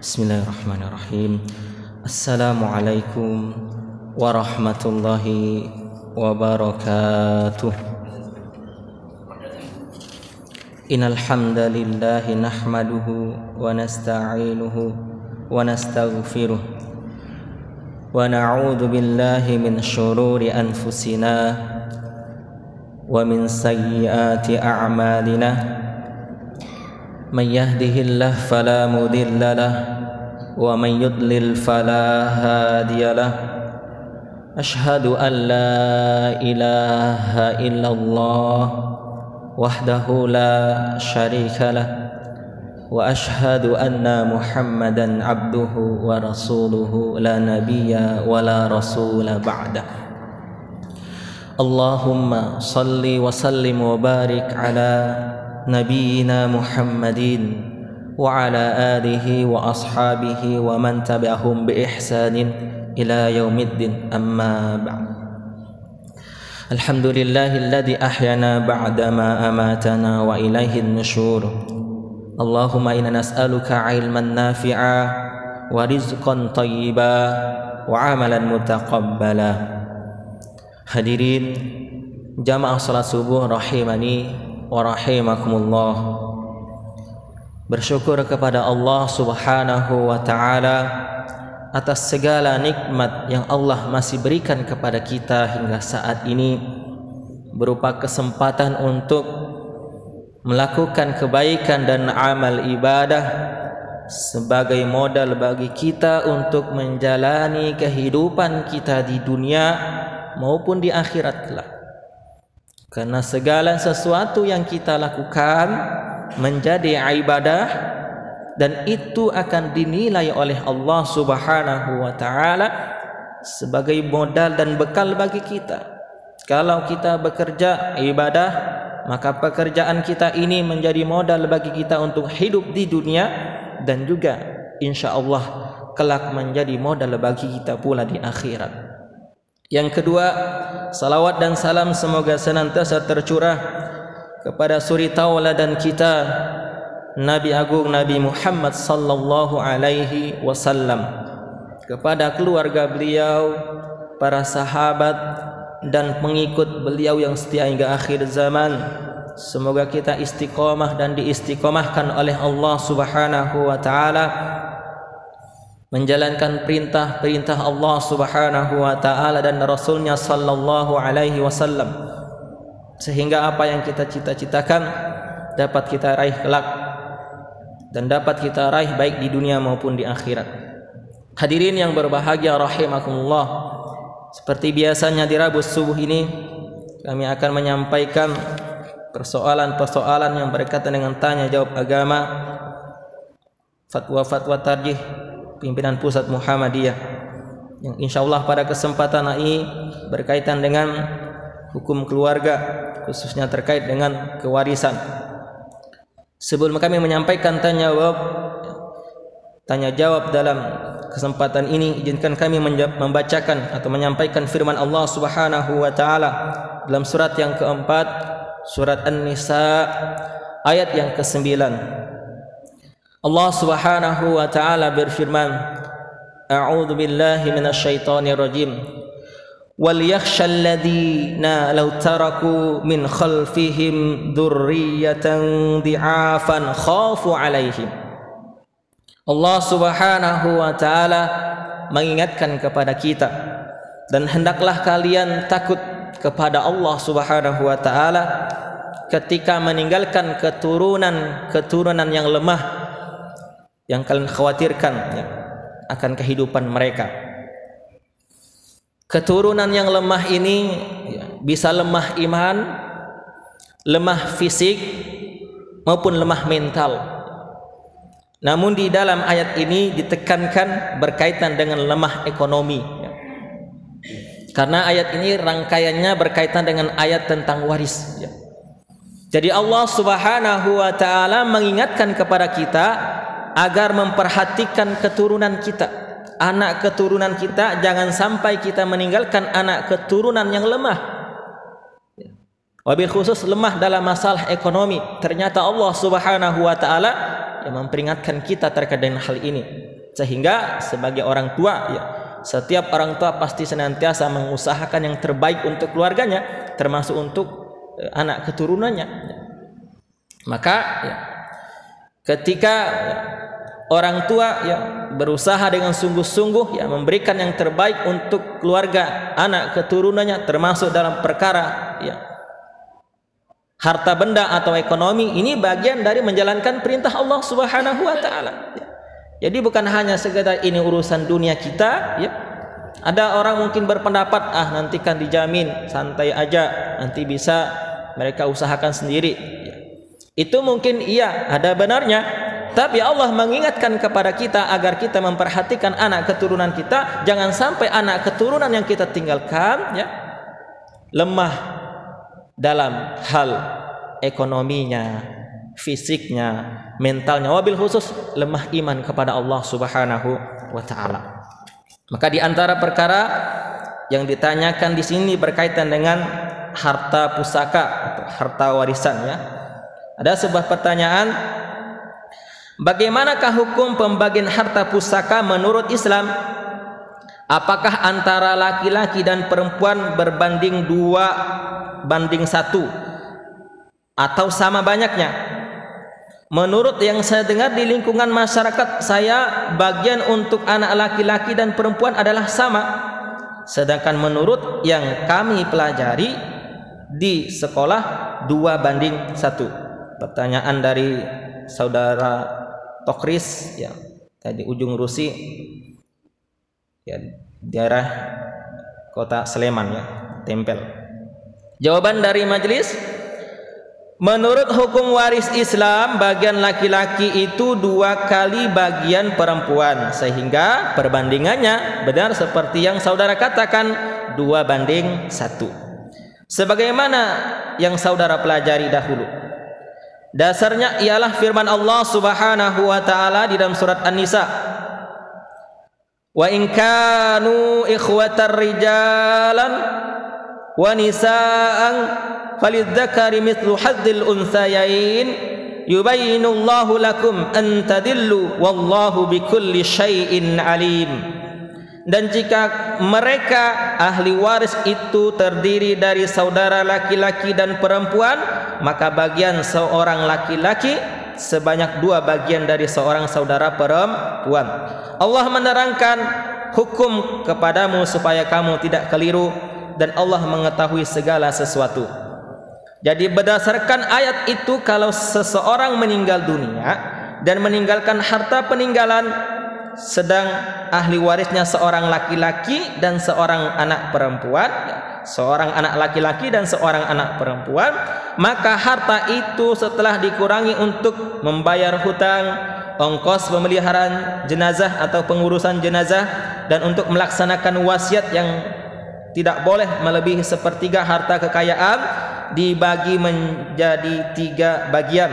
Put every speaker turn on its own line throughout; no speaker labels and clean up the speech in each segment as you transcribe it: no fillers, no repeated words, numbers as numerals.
Bismillahirrahmanirrahim. Assalamualaikum warahmatullahi wabarakatuh. Innal hamdalillahi nahmaduhu wa nasta'inuhu wa nastaghfiruh wa na'udzu billahi min syururi anfusina wa min sayyiati a'malina. Man yahdihillahu fala mudilla lahu wa man yudlil fala hadiya lahu. Asyhadu an la ilaha illallah wahdahu la syarika lah wa asyhadu anna Muhammadan abduhu wa rasuluhu la nabiyya wa la rasula ba'da. Allahumma salli wa sallim wa barik ala nabiyyina Muhammadin wa ala alihi wa ashabihi wa man tabi'ahum bi ihsanin ila yaumiddin, amma ba'd. Alhamdulillahilladzi ahyana ba'da ma amatana wa ilaihin nusyur. Allahumma inna nas'aluka ilman nafi'a wa rizqan thayyiba wa amalan mutaqabbala. Hadirin jamaah salat subuh rahimani wa rahimakumullah. Bersyukur kepada Allah Subhanahu wa ta'ala atas segala nikmat yang Allah masih berikan kepada kita hingga saat ini, berupa kesempatan untuk melakukan kebaikan dan amal ibadah sebagai modal bagi kita untuk menjalani kehidupan kita di dunia maupun di akhirat kelak. Karena segala sesuatu yang kita lakukan menjadi ibadah dan itu akan dinilai oleh Allah Subhanahu wa ta'ala sebagai modal dan bekal bagi kita. Kalau kita bekerja ibadah, maka pekerjaan kita ini menjadi modal bagi kita untuk hidup di dunia dan juga insya Allah kelak menjadi modal bagi kita pula di akhirat. Yang kedua, salawat dan salam semoga senantiasa tercurah kepada suri tauladan kita, Nabi Agung Nabi Muhammad sallallahu alaihi wasallam, kepada keluarga beliau, para sahabat dan pengikut beliau yang setia hingga akhir zaman. Semoga kita istiqomah dan diistiqomahkan oleh Allah Subhanahu wa ta'ala, menjalankan perintah-perintah Allah Subhanahu wa ta'ala dan Rasulnya sallallahu alaihi wasallam, sehingga apa yang kita cita-citakan dapat kita raih kelak dan dapat kita raih baik di dunia maupun di akhirat. Hadirin yang berbahagia rahimakumullah, seperti biasanya di Rabu subuh ini kami akan menyampaikan persoalan-persoalan yang berkaitan dengan tanya jawab agama, fatwa-fatwa tarjih pimpinan pusat Muhammadiyah, yang insyaallah pada kesempatan ini berkaitan dengan hukum keluarga, khususnya terkait dengan kewarisan. Sebelum kami menyampaikan tanya jawab dalam kesempatan ini, izinkan kami membacakan atau menyampaikan firman Allah Subhanahu wa ta'ala dalam surat yang keempat, surat An-Nisa ayat yang ke-9. Allah Subhanahu wa ta'ala berfirman, A'udzu billahi minasyaitonir rajim. Wal yakhshal ladzina law taraku min khalfihim dzurriyyatan dhi'afan khafu 'alaihim. Allah Subhanahu wa ta'ala mengingatkan kepada kita, dan hendaklah kalian takut kepada Allah Subhanahu wa ta'ala ketika meninggalkan keturunan yang lemah, yang kalian khawatirkan akan kehidupan mereka. Keturunan yang lemah ini bisa lemah iman, lemah fisik maupun lemah mental. Namun di dalam ayat ini ditekankan berkaitan dengan lemah ekonomi, karena ayat ini rangkaiannya berkaitan dengan ayat tentang waris. Jadi Allah Subhanahu wa ta'ala mengingatkan kepada kita agar memperhatikan keturunan kita, anak keturunan kita. Jangan sampai kita meninggalkan anak keturunan yang lemah, wabil khusus lemah dalam masalah ekonomi. Ternyata Allah Subhanahu wa ta'ala yang memperingatkan kita terkait dengan hal ini. Sehingga sebagai orang tua ya, setiap orang tua pasti senantiasa mengusahakan yang terbaik untuk keluarganya, termasuk untuk anak keturunannya. Maka ya, ketika ya, orang tua ya berusaha dengan sungguh-sungguh ya memberikan yang terbaik untuk keluarga, anak keturunannya, termasuk dalam perkara ya harta benda atau ekonomi, ini bagian dari menjalankan perintah Allah Subhanahu wa taala. Jadi bukan hanya sekedar ini urusan dunia kita ya. Ada orang mungkin berpendapat nanti kan dijamin, santai aja, nanti bisa mereka usahakan sendiri ya. Itu mungkin iya, ada benarnya, tapi Allah mengingatkan kepada kita agar kita memperhatikan anak keturunan kita. Jangan sampai anak keturunan yang kita tinggalkan ya lemah dalam hal ekonominya, fisiknya, mentalnya, wabil khusus lemah iman kepada Allah Subhanahu wa taala. Maka di antara perkara yang ditanyakan di sini berkaitan dengan harta pusaka atau harta warisan ya. Ada sebuah pertanyaan, bagaimanakah hukum pembagian harta pusaka menurut Islam? Apakah antara laki-laki dan perempuan berbanding 2 banding 1 atau sama banyaknya? Menurut yang saya dengar di lingkungan masyarakat saya, bagian untuk anak laki-laki dan perempuan adalah sama. Sedangkan menurut yang kami pelajari di sekolah 2 banding 1. Pertanyaan dari saudara Tokris ya, tadi ujung Rusi ya, daerah kota Sleman ya, Tempel. Jawaban dari majelis, menurut hukum waris Islam, bagian laki-laki itu 2 kali bagian perempuan, sehingga perbandingannya benar seperti yang saudara katakan 2 banding 1. Sebagaimana yang saudara pelajari dahulu. Dasarnya ialah firman Allah Subhanahu wa taala di dalam surat An-Nisa. Wa in kanu ikhwatar rijalan wa nisaan falidzakari mithlu hadzil unthayain yubayyinullahu lakum an tadillu wallahu bikulli syai'in alim. Dan jika mereka ahli waris itu terdiri dari saudara laki-laki dan perempuan, maka bagian seorang laki-laki sebanyak 2 bagian dari seorang saudara perempuan. Allah menerangkan hukum kepadamu supaya kamu tidak keliru, dan Allah mengetahui segala sesuatu. Jadi berdasarkan ayat itu, kalau seseorang meninggal dunia dan meninggalkan harta peninggalan, sedang ahli warisnya seorang laki-laki dan seorang anak perempuan, seorang anak laki-laki dan seorang anak perempuan, maka harta itu setelah dikurangi untuk membayar hutang, ongkos pemeliharaan jenazah atau pengurusan jenazah, dan untuk melaksanakan wasiat yang tidak boleh melebihi 1/3 harta kekayaan, dibagi menjadi 3 bagian.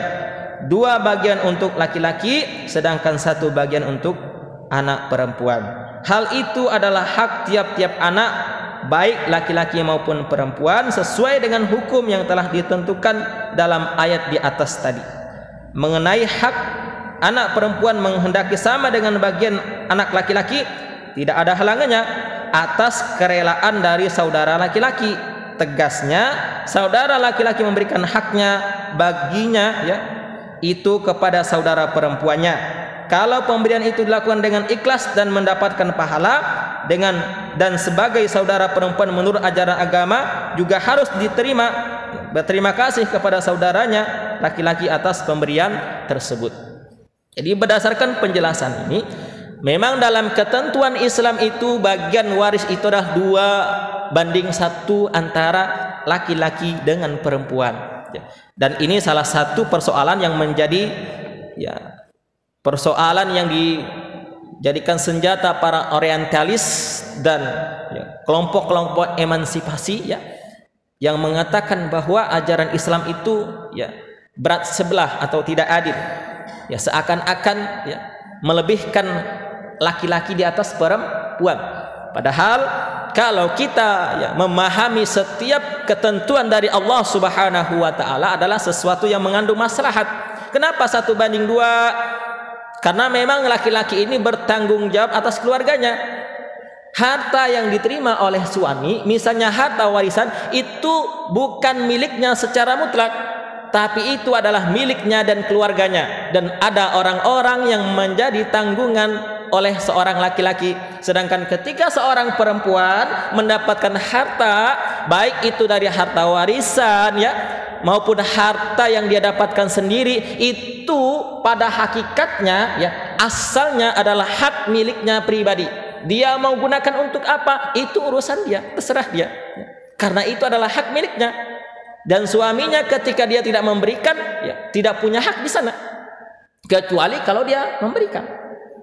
2 bagian untuk laki-laki, sedangkan 1 bagian untuk anak perempuan. Hal itu adalah hak tiap-tiap anak, baik laki-laki maupun perempuan, sesuai dengan hukum yang telah ditentukan dalam ayat di atas tadi. Mengenai hak anak perempuan menghendaki sama dengan bagian anak laki-laki, tidak ada halangannya atas kerelaan dari saudara laki-laki. Tegasnya, saudara laki-laki memberikan haknya baginya ya, itu kepada saudara perempuannya. Kalau pemberian itu dilakukan dengan ikhlas dan mendapatkan pahala, dan sebagai saudara perempuan menurut ajaran agama juga harus berterima kasih kepada saudaranya laki-laki atas pemberian tersebut. Jadi berdasarkan penjelasan ini, memang dalam ketentuan Islam itu bagian waris itu adalah 2 banding 1 antara laki-laki dengan perempuan. Dan ini salah satu persoalan yang menjadi ya, persoalan yang dijadikan senjata para orientalis dan kelompok-kelompok emansipasi ya, yang mengatakan bahwa ajaran Islam itu ya berat sebelah atau tidak adil, ya seakan-akan ya melebihkan laki-laki di atas perempuan. Padahal kalau kita ya memahami setiap ketentuan dari Allah Subhanahu wa taala adalah sesuatu yang mengandung maslahat. Kenapa 1 banding 2? Karena memang laki-laki ini bertanggung jawab atas keluarganya. Harta yang diterima oleh suami, misalnya harta warisan, itu bukan miliknya secara mutlak, tapi itu adalah miliknya dan keluarganya. Dan ada orang-orang yang menjadi tanggungan oleh seorang laki-laki. Sedangkan ketika seorang perempuan mendapatkan harta, baik itu dari harta warisan ya, maupun harta yang dia dapatkan sendiri, itu pada hakikatnya ya, asalnya adalah hak miliknya pribadi. Dia mau gunakan untuk apa, itu urusan dia, terserah dia, karena itu adalah hak miliknya. Dan suaminya ketika dia tidak memberikan ya, tidak punya hak di sana, kecuali kalau dia memberikan,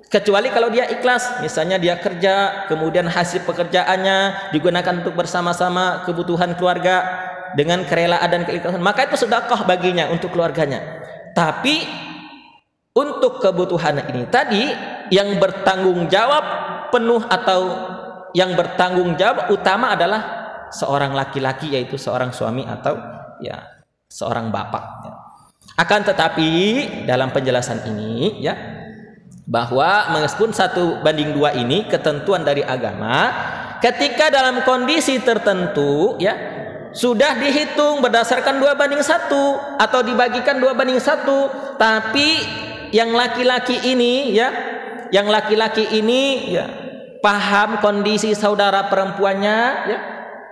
kecuali kalau dia ikhlas. Misalnya dia kerja, kemudian hasil pekerjaannya digunakan untuk bersama-sama kebutuhan keluarga dengan kerelaan dan keikhlasan, maka itu sedekah baginya untuk keluarganya. Tapi untuk kebutuhan ini tadi, yang bertanggung jawab penuh atau yang bertanggung jawab utama adalah seorang laki-laki, yaitu seorang suami atau ya seorang bapak ya. Akan tetapi dalam penjelasan ini ya, bahwa meskipun 1:2 ini ketentuan dari agama, ketika dalam kondisi tertentu ya sudah dihitung berdasarkan 2:1 atau dibagikan 2:1, tapi yang laki-laki ini ya, paham kondisi saudara perempuannya ya,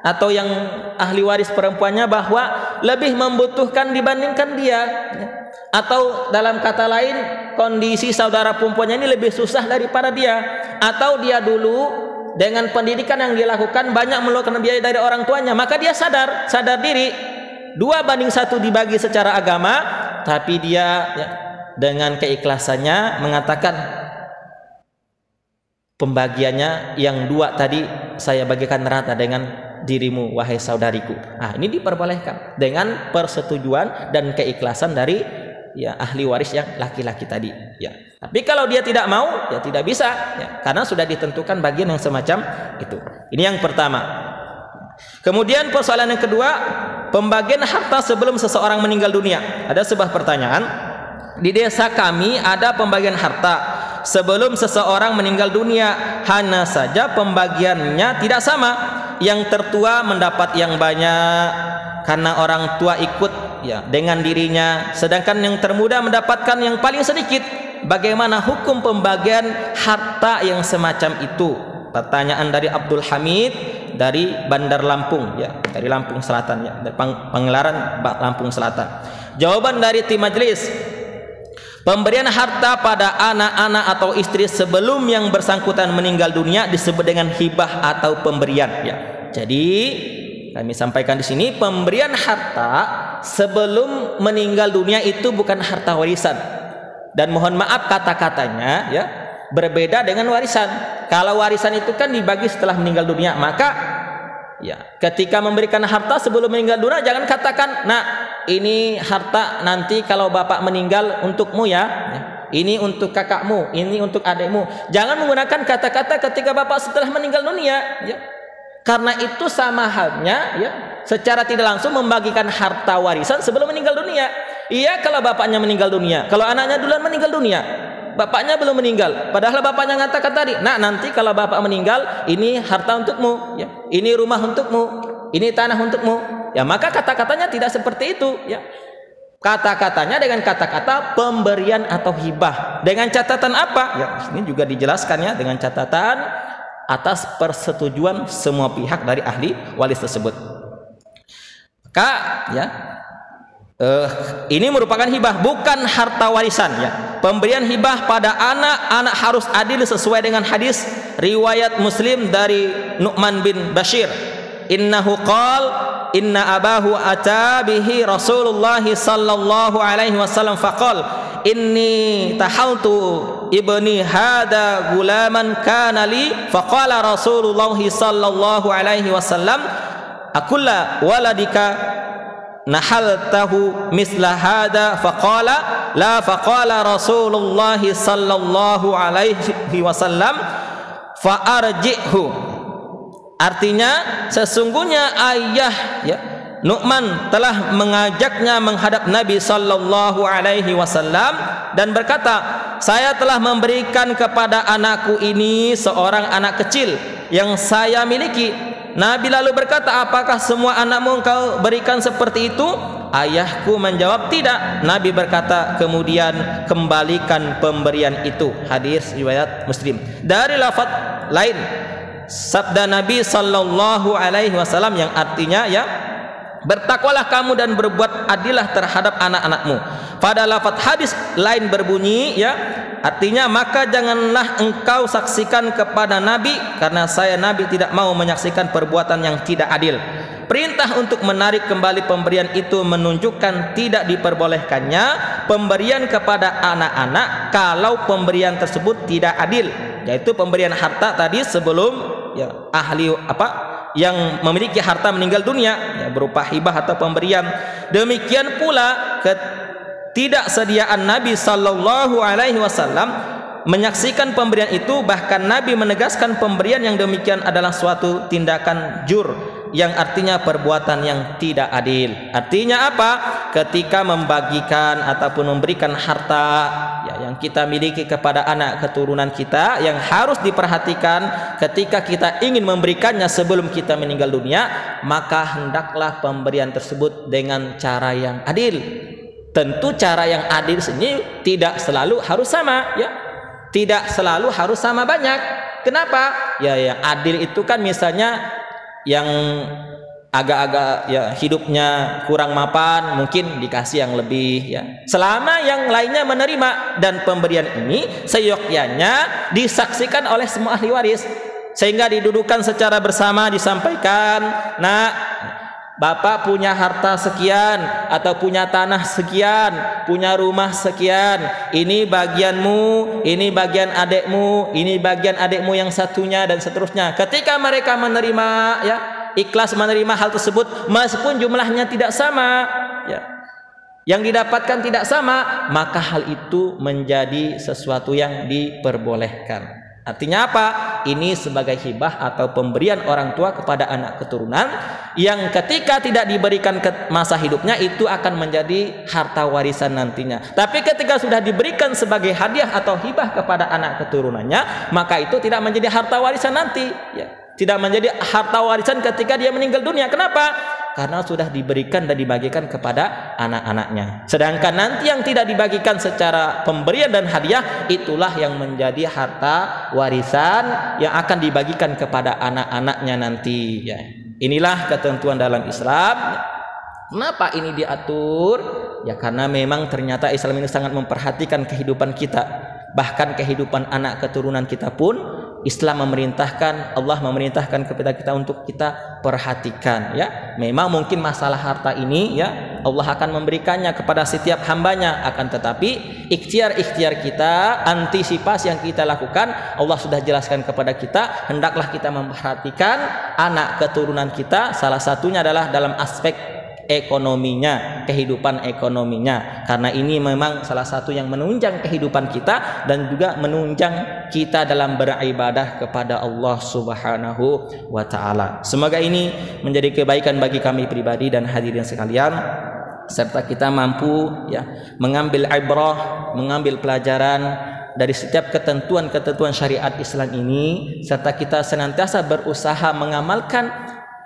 atau yang ahli waris perempuannya bahwa lebih membutuhkan dibandingkan dia ya. Atau dalam kata lain, kondisi saudara perempuannya ini lebih susah daripada dia, atau dia dulu dengan pendidikan yang dilakukan banyak mengeluarkan biaya dari orang tuanya, maka dia sadar diri, 2:1 dibagi secara agama, tapi dia ya, dengan keikhlasannya mengatakan pembagiannya yang 2 tadi saya bagikan rata dengan dirimu wahai saudariku. Nah, ini diperbolehkan dengan persetujuan dan keikhlasan dari ya ahli waris yang laki-laki tadi ya. Tapi kalau dia tidak mau ya tidak bisa ya, karena sudah ditentukan bagian yang semacam itu. Ini yang pertama. Kemudian persoalan yang kedua, pembagian harta sebelum seseorang meninggal dunia. Ada sebuah pertanyaan, di desa kami ada pembagian harta sebelum seseorang meninggal dunia, hanya saja pembagiannya tidak sama. Yang tertua mendapat yang banyak karena orang tua ikut ya dengan dirinya, sedangkan yang termuda mendapatkan yang paling sedikit. Bagaimana hukum pembagian harta yang semacam itu? Pertanyaan dari Abdul Hamid dari Bandar Lampung ya, dari Lampung Selatan ya, dari Pangelaran Lampung Selatan. Jawaban dari tim majelis, pemberian harta pada anak-anak atau istri sebelum yang bersangkutan meninggal dunia disebut dengan hibah atau pemberian ya. Jadi kami sampaikan di sini, pemberian harta sebelum meninggal dunia itu bukan harta warisan. Dan mohon maaf kata-katanya ya, berbeda dengan warisan. Kalau warisan itu kan dibagi setelah meninggal dunia, maka ya ketika memberikan harta sebelum meninggal dunia jangan katakan, "Nah, ini harta nanti kalau bapak meninggal untukmu ya. Ini untuk kakakmu, ini untuk adikmu." Jangan menggunakan kata-kata ketika bapak setelah meninggal dunia ya. Karena itu sama halnya ya, secara tidak langsung membagikan harta warisan sebelum meninggal dunia. Iya kalau bapaknya meninggal dunia, kalau anaknya duluan meninggal dunia, bapaknya belum meninggal, padahal bapaknya mengatakan tadi, "Nah, nanti kalau bapak meninggal ini harta untukmu ya, ini rumah untukmu, ini tanah untukmu." Ya, maka kata-katanya tidak seperti itu ya. Kata-katanya dengan kata-kata pemberian atau hibah. Dengan catatan apa? Ya, ini juga dijelaskan ya, dengan catatan atas persetujuan semua pihak dari ahli waris tersebut. Maka ya, ini merupakan hibah, bukan harta warisan ya. Pemberian hibah pada anak harus adil sesuai dengan hadis riwayat Muslim dari Nu'man bin Bashir. Innahu qala inna abahu ata bihi Rasulullah sallallahu alaihi wasallam faqal inni tahaltu ibni hada gulaman kana li faqala Rasulullah sallallahu alaihi wasallam akulla waladika nahaltahu misla hada faqala la faqala Rasulullah sallallahu alaihi wasallam fa arji'hu. Artinya sesungguhnya ayah ya Nu'man telah mengajaknya menghadap Nabi sallallahu alaihi wasallam dan berkata, "Saya telah memberikan kepada anakku ini seorang anak kecil yang saya miliki." Nabi lalu berkata, "Apakah semua anakmu engkau berikan seperti itu?" Ayahku menjawab, "Tidak." Nabi berkata, "Kemudian kembalikan pemberian itu." Hadis riwayat Muslim. Dari lafaz lain, sabda Nabi sallallahu alaihi wasallam yang artinya bertakwalah kamu dan berbuat adillah terhadap anak-anakmu. Pada lafaz hadis lain berbunyi artinya, maka janganlah engkau saksikan kepada Nabi, karena saya Nabi tidak mau menyaksikan perbuatan yang tidak adil. Perintah untuk menarik kembali pemberian itu menunjukkan tidak diperbolehkannya pemberian kepada anak-anak kalau pemberian tersebut tidak adil, yaitu pemberian harta tadi sebelum ahli yang memiliki harta meninggal dunia berupa hibah atau pemberian. Demikian pula ketidaksediaan Nabi sallallahu alaihi wasallam menyaksikan pemberian itu. Bahkan Nabi menegaskan pemberian yang demikian adalah suatu tindakan jur, yang artinya perbuatan yang tidak adil. Artinya apa? Ketika membagikan ataupun memberikan harta yang kita miliki kepada anak keturunan kita, yang harus diperhatikan ketika kita ingin memberikannya sebelum kita meninggal dunia, maka hendaklah pemberian tersebut dengan cara yang adil. Tentu cara yang adil ini tidak selalu harus sama, tidak selalu harus sama banyak. Kenapa? Yang adil itu kan misalnya yang agak-agak hidupnya kurang mapan mungkin dikasih yang lebih, selama yang lainnya menerima, dan pemberian ini seyogyanya disaksikan oleh semua ahli waris, sehingga didudukan secara bersama, disampaikan, "Nah, Bapak punya harta sekian atau punya tanah sekian, punya rumah sekian, ini bagianmu, ini bagian adekmu, ini bagian adekmu yang satunya," dan seterusnya. Ketika mereka menerima, ikhlas menerima hal tersebut, meskipun jumlahnya tidak sama, yang didapatkan tidak sama, maka hal itu menjadi sesuatu yang diperbolehkan. Artinya apa? Ini sebagai hibah atau pemberian orang tua kepada anak keturunan, yang ketika tidak diberikan ke masa hidupnya itu akan menjadi harta warisan nantinya. Tapi ketika sudah diberikan sebagai hadiah atau hibah kepada anak keturunannya, maka itu tidak menjadi harta warisan nanti, tidak menjadi harta warisan ketika dia meninggal dunia. Kenapa? Karena sudah diberikan dan dibagikan kepada anak-anaknya. Sedangkan nanti yang tidak dibagikan secara pemberian dan hadiah, itulah yang menjadi harta warisan yang akan dibagikan kepada anak-anaknya nanti. Inilah ketentuan dalam Islam. Kenapa ini diatur? Karena memang ternyata Islam ini sangat memperhatikan kehidupan kita. Bahkan kehidupan anak keturunan kita pun Islam memerintahkan, Allah memerintahkan kepada kita untuk kita perhatikan. Memang mungkin masalah harta ini Allah akan memberikannya kepada setiap hambanya, akan tetapi ikhtiar kita, antisipasi yang kita lakukan, Allah sudah jelaskan kepada kita, hendaklah kita memperhatikan anak keturunan kita. Salah satunya adalah dalam aspek ekonominya, kehidupan ekonominya, karena ini memang salah satu yang menunjang kehidupan kita dan juga menunjang kita dalam beribadah kepada Allah Subhanahu wa ta'ala. Semoga ini menjadi kebaikan bagi kami pribadi dan hadirin sekalian, serta kita mampu mengambil ibrah, mengambil pelajaran dari setiap ketentuan-ketentuan syariat Islam ini, serta kita senantiasa berusaha mengamalkan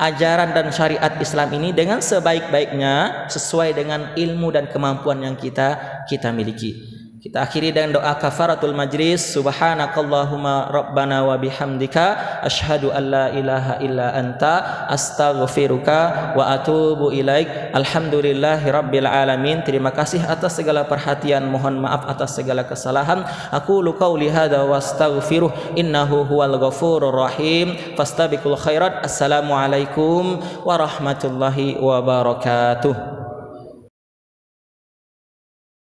ajaran dan syariat Islam ini dengan sebaik-baiknya sesuai dengan ilmu dan kemampuan yang kita miliki. Kita akhiri dengan doa kafaratul majlis. Subhanakallahumma rabbana wa bihamdika asyhadu an la ilaha illa anta astaghfiruka wa atubu ilaik. Alhamdulillahi rabbil alamin. Terima kasih atas segala perhatian, mohon maaf atas segala kesalahan. Aqulu qauli hadza wa astaghfiruh innahu huwal ghafurur rahim. Fastabiqul khairat. Assalamualaikum warahmatullahi wabarakatuh.